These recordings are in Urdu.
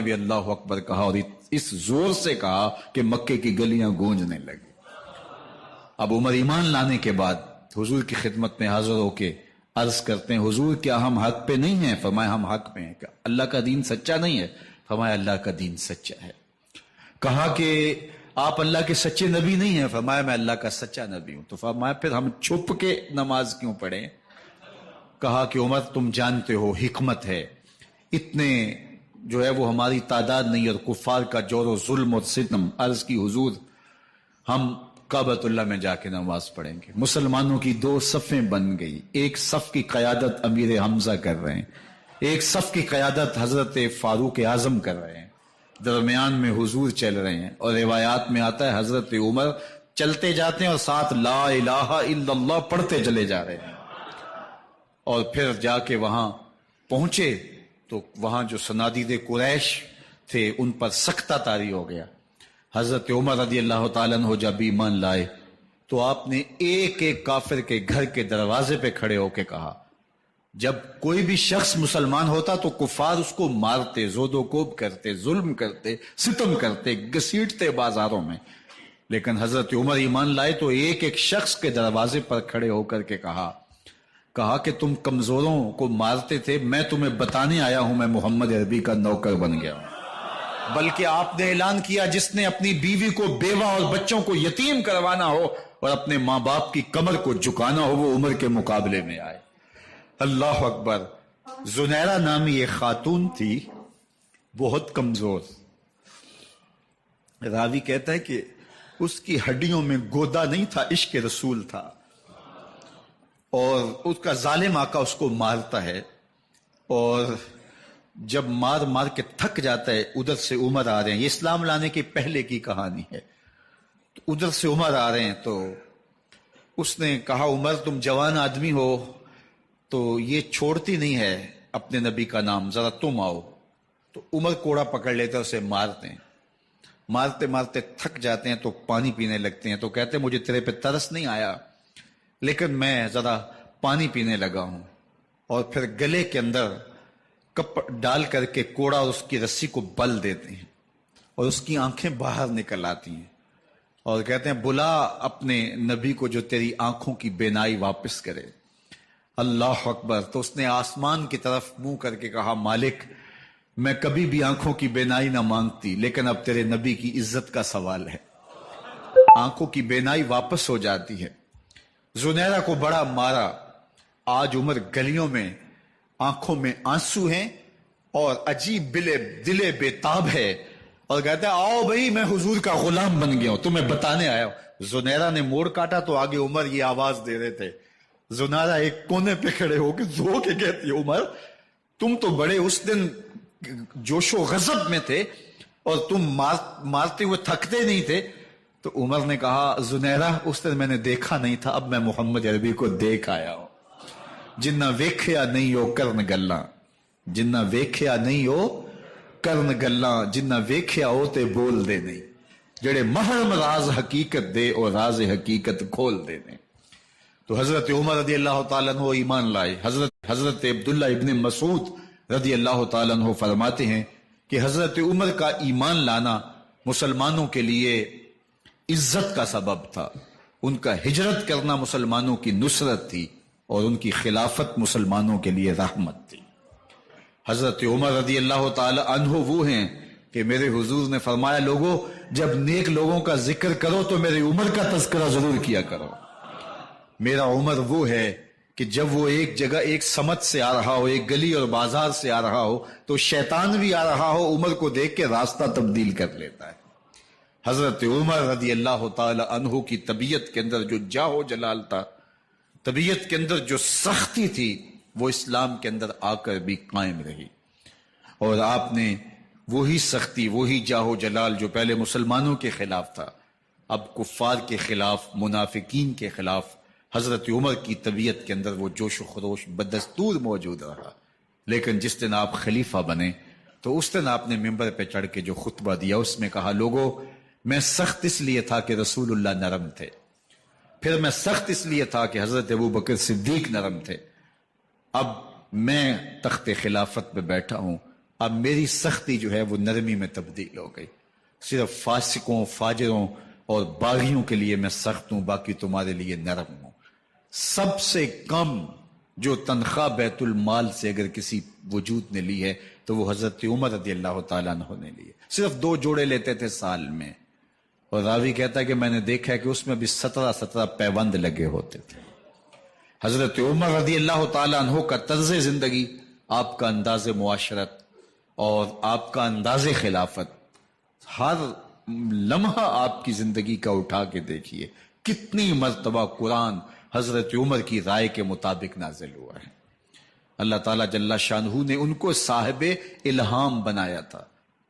بھی اللہ اکبر کہا اور اس زور سے کہا کہ مکے کی گلیاں گونجنے لگی۔ اب عمر ایمان لانے کے بعد حضور کی خدمت میں حاضر ہو کے عرض کرتے ہیں حضور کیا ہم حق پہ نہیں ہیں؟ فرمایا ہم حق پہ ہیں۔ کہ اللہ کا دین سچا نہیں ہے؟ فرمایا اللہ کا دین سچا ہے۔ کہا کہ آپ اللہ کے سچے نبی نہیں ہیں؟ فرمایا میں اللہ کا سچا نبی ہوں۔ تو فرمایا پھر ہم چھپ کے نماز کیوں پڑھیں؟ کہا کہ عمر تم جانتے ہو حکمت ہے، اتنے جو ہے وہ ہماری تعداد نہیں اور کفار کا جور و ظلم اور ستم۔ عرض کی حضور ہم کعبۃ اللہ میں جا کے نماز پڑھیں گے۔ مسلمانوں کی دو صفیں بن گئی، ایک صف کی قیادت امیر حمزہ کر رہے ہیں، ایک صف کی قیادت حضرت فاروق اعظم کر رہے ہیں، درمیان میں حضور چل رہے ہیں، اور روایات میں آتا ہے حضرت عمر چلتے جاتے ہیں اور ساتھ لا الہ الا اللہ پڑھتے چلے جا رہے ہیں۔ اور پھر جا کے وہاں پہنچے تو وہاں جو صنادید قریش تھے ان پر سختہ طاری ہو گیا۔ حضرت عمر رضی اللہ تعالیٰ عنہ جب ایمان لائے تو آپ نے ایک ایک کافر کے گھر کے دروازے پہ کھڑے ہو کے کہا، جب کوئی بھی شخص مسلمان ہوتا تو کفار اس کو مارتے، زود و کوب کرتے، ظلم کرتے، ستم کرتے، گھسیٹتے بازاروں میں، لیکن حضرت عمر ایمان لائے تو ایک ایک شخص کے دروازے پر کھڑے ہو کر کے کہا کہ تم کمزوروں کو مارتے تھے، میں تمہیں بتانے آیا ہوں میں محمد عربی کا نوکر بن گیا ہوں۔ بلکہ آپ نے اعلان کیا جس نے اپنی بیوی کو بیوہ اور بچوں کو یتیم کروانا ہو اور اپنے ماں باپ کی کمر کو جھکانا ہو وہ عمر کے مقابلے میں آئے۔ اللہ اکبر۔ زنیرہ نامی ایک خاتون تھی، بہت کمزور، راوی کہتا ہے کہ اس کی ہڈیوں میں گودا نہیں تھا، عشق رسول تھا، اور اس کا ظالم آقا اس کو مارتا ہے، اور جب مار مار کے تھک جاتا ہے ادھر سے عمر آ رہے ہیں، یہ اسلام لانے کے پہلے کی کہانی ہے، تو ادھر سے عمر آ رہے ہیں تو اس نے کہا عمر تم جوان آدمی ہو تو یہ چھوڑتی نہیں ہے اپنے نبی کا نام، ذرا تم آؤ۔ تو عمر کوڑا پکڑ لیتے ہیں، اسے مارتے ہیں، مارتے مارتے تھک جاتے ہیں تو پانی پینے لگتے ہیں، تو کہتے ہیں مجھے تیرے پہ ترس نہیں آیا لیکن میں ذرا پانی پینے لگا ہوں، اور پھر گلے کے اندر کپ ڈال کر کے کوڑا اور اس کی رسی کو بل دیتے ہیں اور اس کی آنکھیں باہر نکل آتی ہیں، اور کہتے ہیں بلا اپنے نبی کو جو تیری آنکھوں کی بینائی واپس کرے۔ اللہ اکبر۔ تو اس نے آسمان کی طرف منہ کر کے کہا مالک میں کبھی بھی آنکھوں کی بینائی نہ مانگتی لیکن اب تیرے نبی کی عزت کا سوال ہے۔ آنکھوں کی بینائی واپس ہو جاتی ہے۔ زنیرہ کو بڑا مارا۔ آج عمر گلیوں میں آنکھوں میں آنسو ہیں اور عجیب دلے بےتاب ہے، اور کہتا ہے آؤ بھئی میں حضور کا غلام بن گیا ہوں، تمہیں بتانے آیا ہوں۔ زنیرہ نے موڑ کاٹا تو آگے عمر یہ آواز دے رہے تھے۔ زنیرہ ایک کونے پہ کھڑے ہو کے رو کے کہتی ہے عمر تم تو بڑے اس دن جوش و غضب میں تھے اور تم مارتے ہوئے تھکتے نہیں تھے۔ تو عمر نے کہا زنیرہ اس دن میں نے دیکھا نہیں تھا، اب میں محمد عربی کو دیکھ آیا ہوں۔ جنہ ویکھیا نہیں ہو کرن گلاں، جنہ ویکھیا نہیں ہو کرن گلاں، جنہ ویکھیا ہو تے بول دے نہیں، جڑے محرم راز حقیقت دے اور راز حقیقت کھول دے نہیں۔ تو حضرت عمر رضی اللہ تعالیٰ عنہ ایمان لائے۔ حضرت عبداللہ ابن مسعود رضی اللہ تعالیٰ عنہ فرماتے ہیں کہ حضرت عمر کا ایمان لانا مسلمانوں کے لیے عزت کا سبب تھا، ان کا ہجرت کرنا مسلمانوں کی نصرت تھی، اور ان کی خلافت مسلمانوں کے لیے رحمت تھی۔ حضرت عمر رضی اللہ تعالی عنہ وہ ہیں کہ میرے حضور نے فرمایا لوگوں جب نیک لوگوں کا ذکر کرو تو میرے عمر کا تذکرہ ضرور کیا کرو۔ میرا عمر وہ ہے کہ جب وہ ایک جگہ ایک سمت سے آ رہا ہو، ایک گلی اور بازار سے آ رہا ہو تو شیطان بھی آ رہا ہو، عمر کو دیکھ کے راستہ تبدیل کر لیتا ہے۔ حضرت عمر رضی اللہ تعالی عنہ کی طبیعت کے اندر جو جاہ و جلال تھا، طبیعت کے اندر جو سختی تھی، وہ اسلام کے اندر آ کر بھی قائم رہی، اور آپ نے وہی سختی، وہی جاہ و جلال جو پہلے مسلمانوں کے خلاف تھا، اب کفار کے خلاف، منافقین کے خلاف حضرت عمر کی طبیعت کے اندر وہ جوش و خروش بدستور موجود رہا۔ لیکن جس دن آپ خلیفہ بنے تو اس دن آپ نے ممبر پہ چڑھ کے جو خطبہ دیا اس میں کہا لوگوں میں سخت اس لیے تھا کہ رسول اللہ نرم تھے، پھر میں سخت اس لیے تھا کہ حضرت ابوبکر صدیق نرم تھے، اب میں تخت خلافت پہ بیٹھا ہوں اب میری سختی جو ہے وہ نرمی میں تبدیل ہو گئی. صرف فاسقوں، فاجروں اور باغیوں کے لیے میں سخت ہوں، باقی تمہارے لیے نرم ہوں. سب سے کم جو تنخواہ بیت المال سے اگر کسی وجود نے لی ہے تو وہ حضرت عمر رضی اللہ تعالیٰ عنہ نے لی ہے. صرف 2 جوڑے لیتے تھے سال میں، اور راوی کہتا ہے کہ میں نے دیکھا ہے کہ اس میں بھی 17 پیوند لگے ہوتے تھے. حضرت عمر رضی اللہ تعالیٰ عنہ کا طرز زندگی، آپ کا انداز معاشرت اور آپ کا انداز خلافت، ہر لمحہ آپ کی زندگی کا اٹھا کے دیکھیے کتنی مرتبہ قرآن حضرت عمر کی رائے کے مطابق نازل ہوا ہے. اللہ تعالیٰ جل شانہ نے ان کو صاحب الہام بنایا تھا.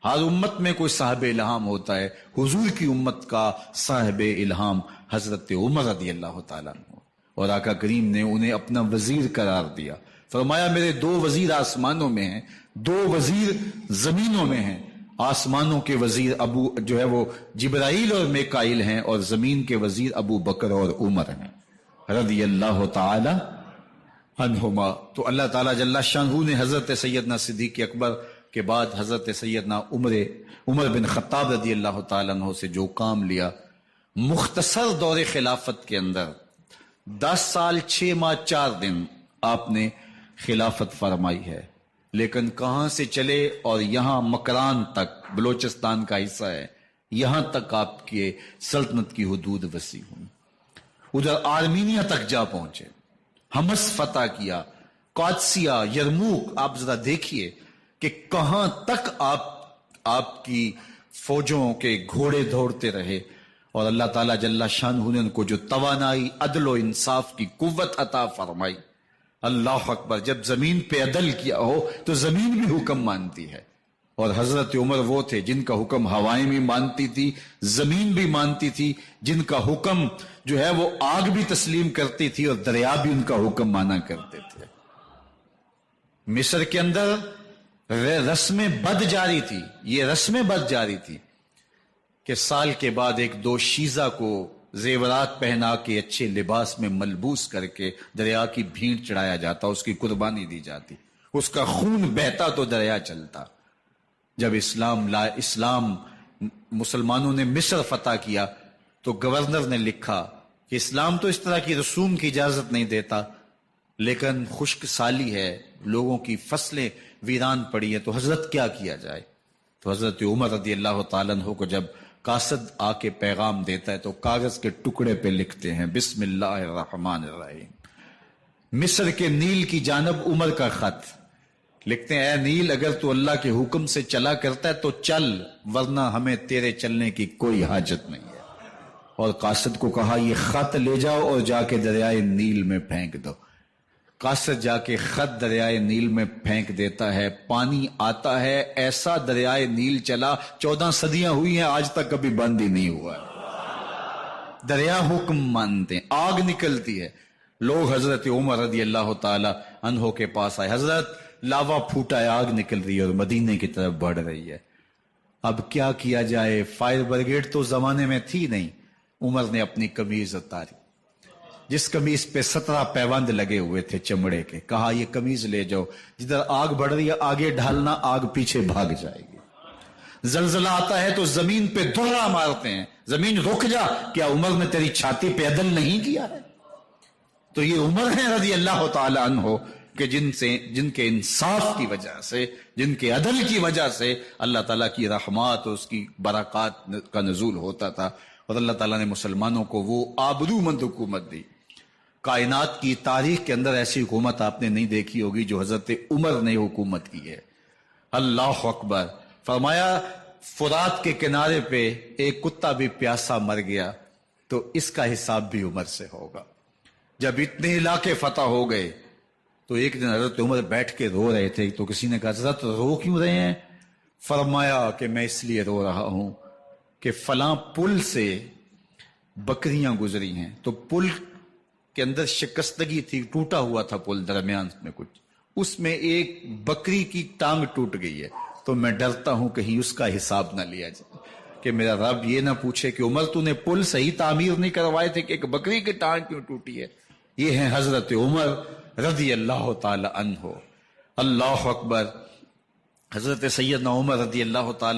ہر امت میں کوئی صاحب الہام ہوتا ہے، حضور کی امت کا صاحب الہام حضرت عمر رضی اللہ تعالیٰ عنہ، اور آقا کریم نے انہیں اپنا وزیر قرار دیا. فرمایا میرے 2 وزیر آسمانوں میں ہیں، 2 وزیر زمینوں میں ہیں. آسمانوں کے وزیر ابو جو ہے وہ جبرائیل اور میکائیل ہیں، اور زمین کے وزیر ابو بکر اور عمر ہیں رضی اللہ تعالی عنہما. تو اللہ تعالیٰ جل شانہ نے حضرت سیدنا صدیق اکبر کے بعد حضرت سیدنا عمر بن خطاب رضی اللہ تعالیٰ عنہ سے جو کام لیا، مختصر دور خلافت کے اندر 10 سال 6 ماہ 4 دن آپ نے خلافت فرمائی ہے. لیکن کہاں سے چلے اور یہاں مکران تک، بلوچستان کا حصہ ہے، یہاں تک آپ کے سلطنت کی حدود وسیع ہوئی. ادھر آرمینیا تک جا پہنچے، حمص فتح کیا، قادسیہ، یرموک. آپ ذرا دیکھیے کہ کہاں تک آپ کی فوجوں کے گھوڑے دوڑتے رہے، اور اللہ تعالیٰ جل شانہ نے ان کو جو توانائی، عدل و انصاف کی قوت عطا فرمائی. اللہ اکبر. جب زمین پہ عدل کیا ہو تو زمین بھی حکم مانتی ہے، اور حضرت عمر وہ تھے جن کا حکم ہوائیں بھی مانتی تھی، زمین بھی مانتی تھی، جن کا حکم جو ہے وہ آگ بھی تسلیم کرتی تھی، اور دریا بھی ان کا حکم مانا کرتے تھے. مصر کے اندر رسم بد جاری تھی، یہ رسم بد جاری تھی کہ سال کے بعد 1-2 شیزہ کو زیورات پہنا کے اچھے لباس میں ملبوس کر کے دریا کی بھینٹ چڑھایا جاتا، اس کی قربانی دی جاتی، اس کا خون بہتا تو دریا چلتا. جب اسلام مسلمانوں نے مصر فتح کیا تو گورنر نے لکھا کہ اسلام تو اس طرح کی رسوم کی اجازت نہیں دیتا، لیکن خشک سالی ہے، لوگوں کی فصلیں ویران پڑی ہے، تو حضرت کیا کیا جائے؟ تو حضرت عمر رضی اللہ تعالیٰ عنہ کو جب قاصد آ کے پیغام دیتا ہے تو کاغذ کے ٹکڑے پہ لکھتے ہیں بسم اللہ الرحمن الرحیم. مصر کے نیل کی جانب عمر کا خط لکھتے ہیں، اے نیل اگر تو اللہ کے حکم سے چلا کرتا ہے تو چل، ورنہ ہمیں تیرے چلنے کی کوئی حاجت نہیں ہے. اور قاصد کو کہا یہ خط لے جاؤ اور جا کے دریائے نیل میں پھینک دو. قاصد جا کے خط دریائے نیل میں پھینک دیتا ہے، پانی آتا ہے، ایسا دریائے نیل چلا 14 صدیاں ہوئی ہیں آج تک کبھی بند ہی نہیں ہوا. دریا حکم مانتے ہیں، آگ نکلتی ہے. لوگ حضرت عمر رضی اللہ تعالی عنہ کے پاس آئے، حضرت لاوا پھوٹا ہے، آگ نکل رہی ہے اور مدینے کی طرف بڑھ رہی ہے، اب کیا کیا جائے؟ فائر بریگیڈ تو زمانے میں تھی نہیں. عمر نے اپنی قمیض اتاری، جس قمیض پہ 17 پیوند لگے ہوئے تھے چمڑے کے، کہا یہ قمیض لے جاؤ، جدھر آگ بڑھ رہی ہے آگے ڈھالنا، آگ پیچھے بھاگ جائے گی. زلزلہ آتا ہے تو زمین پہ دہرا مارتے ہیں، زمین رک جا، کیا عمر نے تیری چھاتی پہ عدل نہیں کیا ہے؟ تو یہ عمر ہیں رضی اللہ تعالی عنہ کہ جن کے انصاف کی وجہ سے، جن کے عدل کی وجہ سے اللہ تعالیٰ کی رحمات اور اس کی برکات کا نزول ہوتا تھا، اور اللہ تعالیٰ نے مسلمانوں کو وہ آبرومند حکومت دی. کائنات کی تاریخ کے اندر ایسی حکومت آپ نے نہیں دیکھی ہوگی جو حضرت عمر نے حکومت کی ہے. اللہ اکبر. فرمایا فرات کے کنارے پہ ایک کتا بھی پیاسا مر گیا تو اس کا حساب بھی عمر سے ہوگا. جب اتنے علاقے فتح ہو گئے تو ایک دن حضرت عمر بیٹھ کے رو رہے تھے، تو کسی نے کہا حضرت رو کیوں رہے ہیں؟ فرمایا کہ میں اس لیے رو رہا ہوں کہ فلاں پل سے بکریاں گزری ہیں، تو پل کے اندر شکستگی تھی، ٹوٹا ہوا تھا پل درمیان میں کچھ، اس میں ایک بکری کی ٹانگ ٹوٹ گئی ہے، تو میں ڈرتا ہوں کہیں اس کا حساب نہ لیا جائے، کہ میرا رب یہ نہ پوچھے کہ عمر تو نے پل صحیح تعمیر نہیں کروائے تھے کہ ایک بکری کی ٹانگ کیوں ٹوٹی ہے. یہ ہیں حضرت عمر رضی اللہ تعالی عنہ. اللہ اکبر. حضرت سیدنا عمر رضی اللہ تعالیٰ